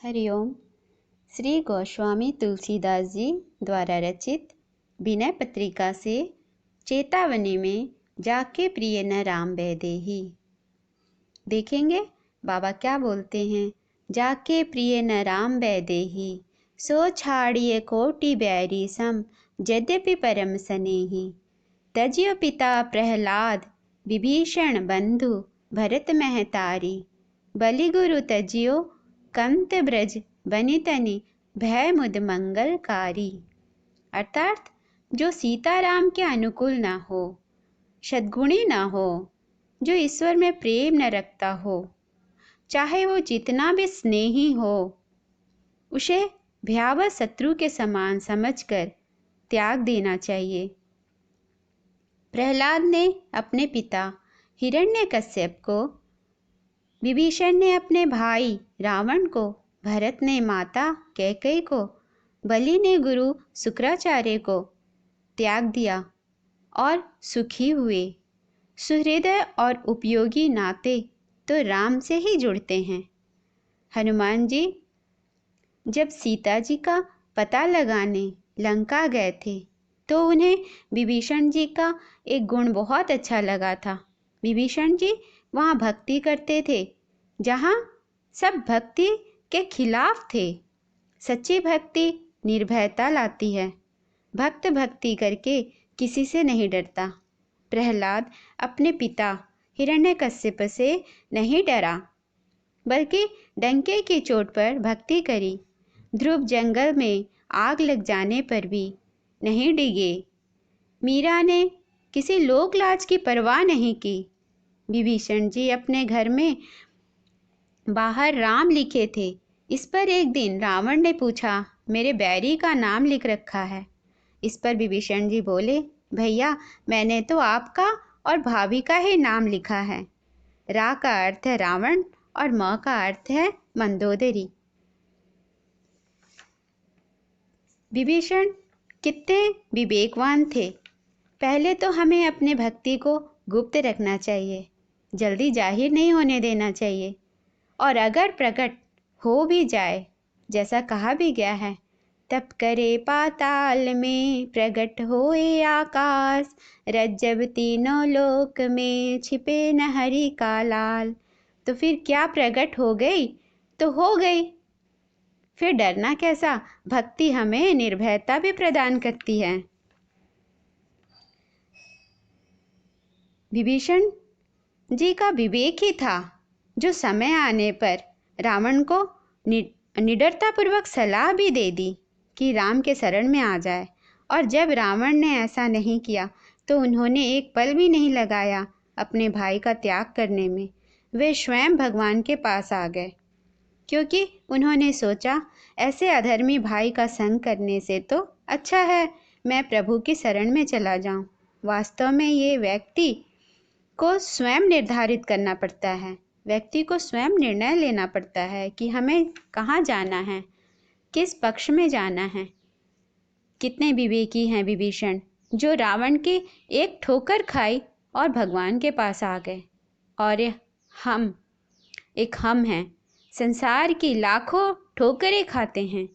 हरिओम। श्री गोस्वामी तुलसीदास जी द्वारा रचित विनय पत्रिका से चेतावनी में जाके प्रिय न राम वैदेही। देखेंगे बाबा क्या बोलते हैं। जाके प्रिय न राम वैदेही, सो छाड़िए कोटि बैरी सम, यद्यपि परम स्नेही। तज्यो पिता प्रहलाद, विभीषण बंधु, भरत महतारी। बलिगुरु तज्यो कंत ब्रज, बनितनि भय मुद मंगलकारी। अर्थात जो सीताराम के अनुकूल ना हो, सद्गुणी ना हो, जो ईश्वर में प्रेम न रखता हो, चाहे वो जितना भी स्नेही हो, उसे भयावह शत्रु के समान समझकर त्याग देना चाहिए। प्रहलाद ने अपने पिता हिरण्यकश्यप को, विभीषण ने अपने भाई रावण को, भरत ने माता कैकेयी को, बलि ने गुरु शुक्राचार्य को त्याग दिया और सुखी हुए। सुहृदय और उपयोगी नाते तो राम से ही जुड़ते हैं। हनुमान जी जब सीता जी का पता लगाने लंका गए थे तो उन्हें विभीषण जी का एक गुण बहुत अच्छा लगा था। विभीषण जी वहाँ भक्ति करते थे जहाँ सब भक्ति के खिलाफ थे। सच्ची भक्ति निर्भयता लाती है। भक्त भक्ति करके किसी से नहीं डरता। प्रहलाद अपने पिता हिरण्यकश्यप से नहीं डरा, बल्कि डंके की चोट पर भक्ति करी। ध्रुव जंगल में आग लग जाने पर भी नहीं डिगे। मीरा ने किसी लोक लाज की परवाह नहीं की। विभीषण जी अपने घर में बाहर राम लिखे थे। इस पर एक दिन रावण ने पूछा, मेरे बैरी का नाम लिख रखा है। इस पर विभीषण जी बोले, भैया मैंने तो आपका और भाभी का ही नाम लिखा है। रा का अर्थ है रावण और म का अर्थ है मंदोदरी। विभीषण कितने विवेकवान थे। पहले तो हमें अपने भक्ति को गुप्त रखना चाहिए, जल्दी जाहिर नहीं होने देना चाहिए। और अगर प्रकट हो भी जाए, जैसा कहा भी गया है, तप करे पाताल में, प्रकट होए आकाश, रज्जब तीनों लोक में, छिपे न हरि का लाल। तो फिर क्या, प्रकट हो गई तो हो गई, फिर डरना कैसा। भक्ति हमें निर्भयता भी प्रदान करती है। विभीषण जी का विवेक ही था जो समय आने पर रावण को निडरतापूर्वक सलाह भी दे दी कि राम के शरण में आ जाए। और जब रावण ने ऐसा नहीं किया तो उन्होंने एक पल भी नहीं लगाया अपने भाई का त्याग करने में। वे स्वयं भगवान के पास आ गए, क्योंकि उन्होंने सोचा ऐसे अधर्मी भाई का संग करने से तो अच्छा है मैं प्रभु की शरण में चला जाऊं। वास्तव में ये व्यक्ति को स्वयं निर्धारित करना पड़ता है। व्यक्ति को स्वयं निर्णय लेना पड़ता है कि हमें कहाँ जाना है, किस पक्ष में जाना है। कितने विवेकी हैं विभीषण, जो रावण की एक ठोकर खाई और भगवान के पास आ गए। और हम हैं, संसार की लाखों ठोकरें खाते हैं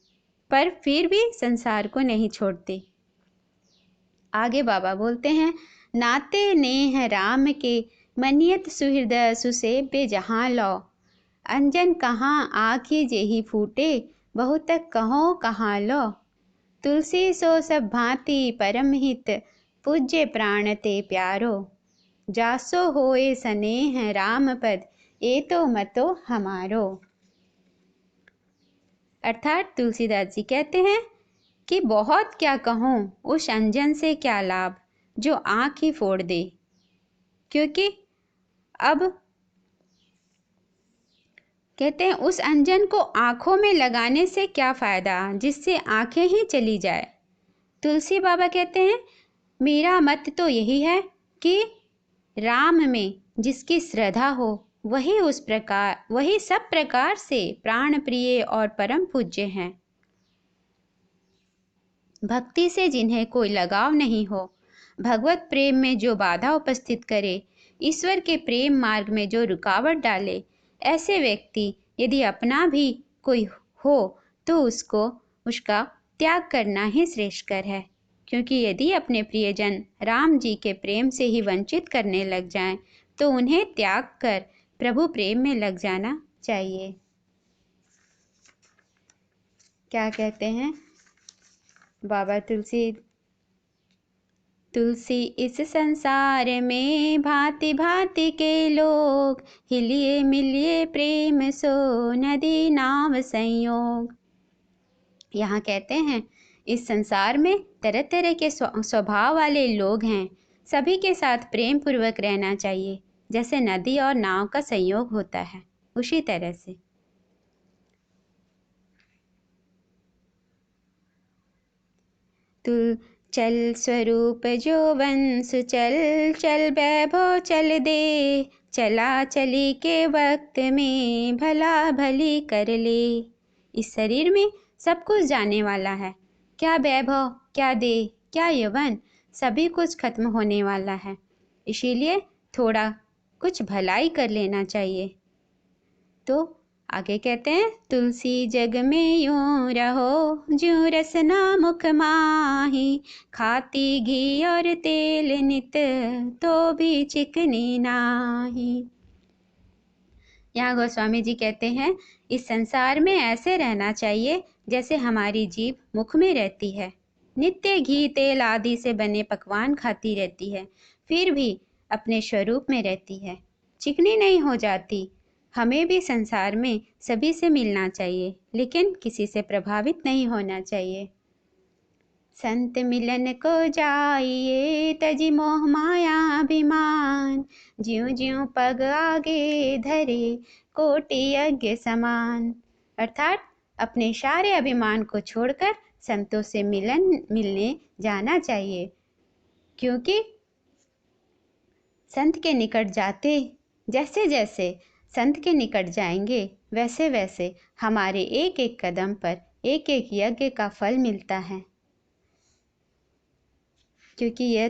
पर फिर भी संसार को नहीं छोड़ते। आगे बाबा बोलते हैं, नाते नेह राम के, मनियत सुहृदय सुसेव्य जहाँ लो। अंजन कहाँ आँखी जेहि फूटे, बहुत कहो कहाँ लो। तुलसी सो सब भांति परम हित, पूज्य प्राण ते प्यारो। जासो होए स्नेह राम पद, ए तो मतो हमारो। अर्थात तुलसीदास जी कहते हैं कि बहुत क्या कहूँ, उस अंजन से क्या लाभ जो आँख ही फोड़ दे। क्योंकि अब कहते हैं उस अंजन को आँखों में लगाने से क्या फ़ायदा जिससे आँखें ही चली जाए। तुलसी बाबा कहते हैं, मेरा मत तो यही है कि राम में जिसकी श्रद्धा हो वही सब प्रकार से प्राण प्रिय और परम पूज्य हैं। भक्ति से जिन्हें कोई लगाव नहीं हो, भगवत प्रेम में जो बाधा उपस्थित करे, ईश्वर के प्रेम मार्ग में जो रुकावट डाले, ऐसे व्यक्ति यदि अपना भी कोई हो तो उसका त्याग करना ही श्रेष्ठकर है, क्योंकि यदि अपने प्रियजन राम जी के प्रेम से ही वंचित करने लग जाएं, तो उन्हें त्याग कर प्रभु प्रेम में लग जाना चाहिए। क्या कहते हैं बाबा तुलसी इस संसार में भांति भांति के लोग, हिलिए मिलिए प्रेम सो नदी नाव संयोग। यहाँ कहते हैं इस संसार में तरह तरह के स्वभाव वाले लोग हैं, सभी के साथ प्रेम पूर्वक रहना चाहिए। जैसे नदी और नाव का संयोग होता है, उसी तरह से। तू चल स्वरूप जो वंश चल, चल वैभव चल दे, चला चली के वक्त में भला भली कर ले। इस शरीर में सब कुछ जाने वाला है, क्या वैभव, क्या देह, क्या यौवन, सभी कुछ खत्म होने वाला है। इसीलिए थोड़ा कुछ भलाई कर लेना चाहिए। तो आगे कहते हैं तुलसी जग में यूं रहो, ज्यों रसना मुख माही, खाती घी और तेल नित, तो भी चिकनी नाही। यहाँ गोस्वामी जी कहते हैं इस संसार में ऐसे रहना चाहिए जैसे हमारी जीभ मुख में रहती है, नित्य घी तेल आदि से बने पकवान खाती रहती है, फिर भी अपने स्वरूप में रहती है, चिकनी नहीं हो जाती। हमें भी संसार में सभी से मिलना चाहिए, लेकिन किसी से प्रभावित नहीं होना चाहिए। संत मिलन को जाइए, तजी मोह माया अभिमान, ज्यों ज्यों पग आगे धरे कोटि यज्ञ समान। अर्थात अपने सारे अभिमान को छोड़कर संतों से मिलने जाना चाहिए, क्योंकि संत के निकट जाते जैसे जैसे संत के निकट जाएंगे, वैसे वैसे हमारे एक एक कदम पर एक एक यज्ञ का फल मिलता है। क्योंकि यह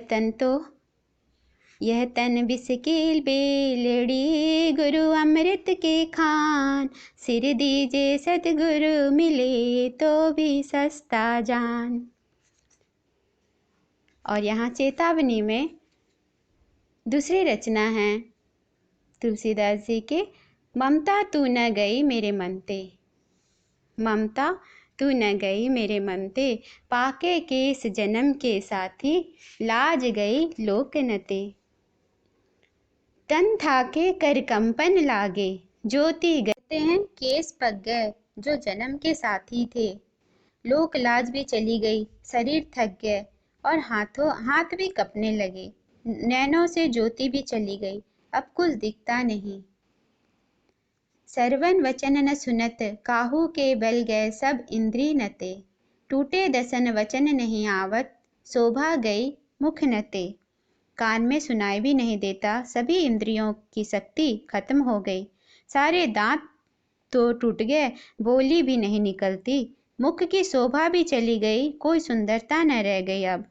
तन बिस्किल बेलड़ी, गुरु अमृत के खान, सिर दीजे सतगुरु मिले तो भी सस्ता जान। और यहाँ चेतावनी में दूसरी रचना है तुलसीदास जी के, ममता तू न गई मेरे मन ते, ममता तू न गई मेरे मन ते, पाके केस जन्म के साथी, लाज गई लोक नते। तन थाके कर कंपन लागे, ज्योति गते हैं केस पक गए जो जन्म के साथी थे, लोक लाज भी चली गई, शरीर थक गए और हाथ भी कपने लगे, नैनों से ज्योति भी चली गई, अब कुछ दिखता नहीं। सरवन वचन न सुनत, काहू के बल गए सब इंद्री नते, टूटे दसन वचन नहीं आवत, शोभा गई मुख नते। कान में सुनाई भी नहीं देता, सभी इंद्रियों की शक्ति खत्म हो गई, सारे दांत तो टूट गए, बोली भी नहीं निकलती, मुख की शोभा भी चली गई, कोई सुंदरता न रह गई। अब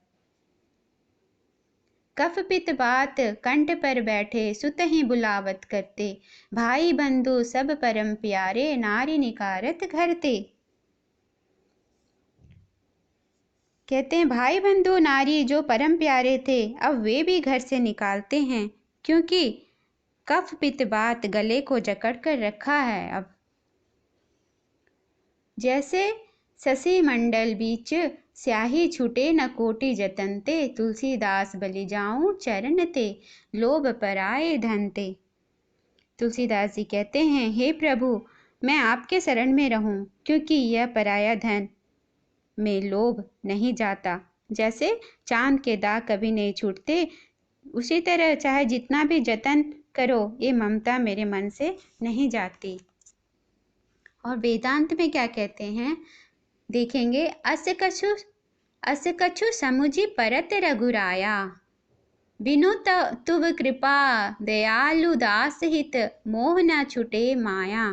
कफ पित बात कंठ पर बैठे, सुत ही बुलावत करते, भाई बंधु सब परम प्यारे, नारी निकारत घरते। कहते हैं भाई बंधु नारी जो परम प्यारे थे, अब वे भी घर से निकालते हैं, क्योंकि कफ पित बात गले को जकड़ कर रखा है। अब जैसे शशि मंडल बीच स्याही छूटे न कोटि जतनते, तुलसीदास बलि जाऊं चरण ते, लोभ पराए धनते। तुलसीदास जी कहते हैं हे प्रभु, मैं आपके शरण में रहूं, क्योंकि यह पराया धन में लोभ नहीं जाता। जैसे चांद के दाग कभी नहीं छूटते, उसी तरह चाहे जितना भी जतन करो, ये ममता मेरे मन से नहीं जाती। और वेदांत में क्या कहते हैं देखेंगे, अस कछु समुझि परत रघुराया, बिनु तुव कृपा दयालु दास हित, मोह न छुटे माया।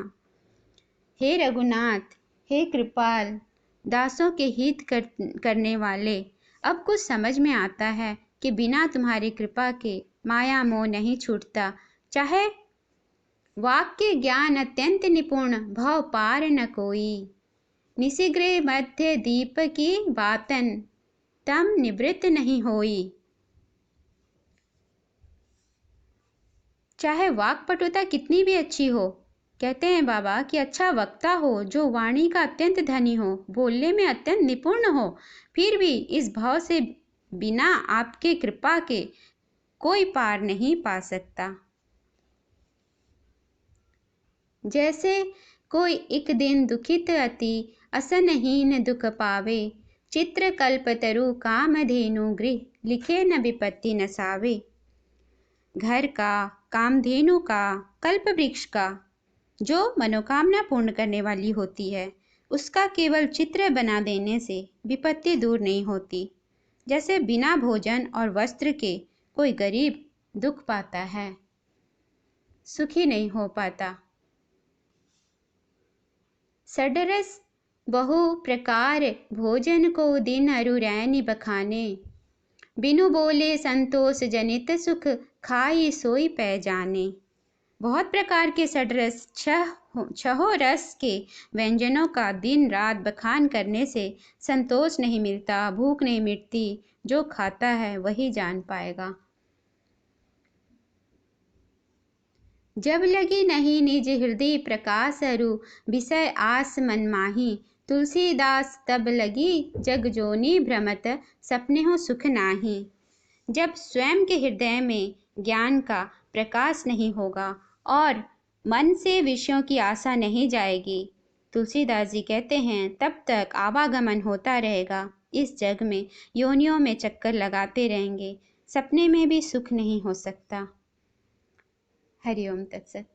हे रघुनाथ, हे कृपाल, दासों के हित करने वाले, अब कुछ समझ में आता है कि बिना तुम्हारी कृपा के माया मोह नहीं छूटता। चाहे वाक्य ज्ञान अत्यंत निपुण, भव पार न कोई। निशिग्रे मध्य दीप की बातन तम निवृत्त नहीं होई। चाहे वाक्पटुता कितनी भी अच्छी हो, कहते हैं बाबा कि अच्छा वक्ता हो जो वाणी का अत्यंत धनी हो, बोलने में अत्यंत निपुण हो, फिर भी इस भाव से बिना आपके कृपा के कोई पार नहीं पा सकता। जैसे कोई एक दिन दुखित अति असनहीन दुख पावे, चित्र कल्पतरु कामधेनु गृह लिखे न विपत्ति नसावे। घर का, कामधेनु का, कल्प वृक्ष का जो मनोकामना पूर्ण करने वाली होती है, उसका केवल चित्र बना देने से विपत्ति दूर नहीं होती। जैसे बिना भोजन और वस्त्र के कोई गरीब दुख पाता है, सुखी नहीं हो पाता। सडरस बहु प्रकार भोजन को दिन अरु रैनी बखाने, बिनु बोले संतोष जनित सुख खाई सोई पै जाने। बहुत प्रकार के सडरस छहों रस के व्यंजनों का दिन रात बखान करने से संतोष नहीं मिलता, भूख नहीं मिटती। जो खाता है वही जान पाएगा। जब लगी नहीं निज हृदय प्रकाश अरु विषय आस मन माही, तुलसीदास तब लगी जग जोनी भ्रमत सपने हो सुख नाही। जब स्वयं के हृदय में ज्ञान का प्रकाश नहीं होगा और मन से विषयों की आशा नहीं जाएगी, तुलसीदास जी कहते हैं, तब तक आवागमन होता रहेगा। इस जग में योनियों में चक्कर लगाते रहेंगे, सपने में भी सुख नहीं हो सकता। हरिओम तत्सत।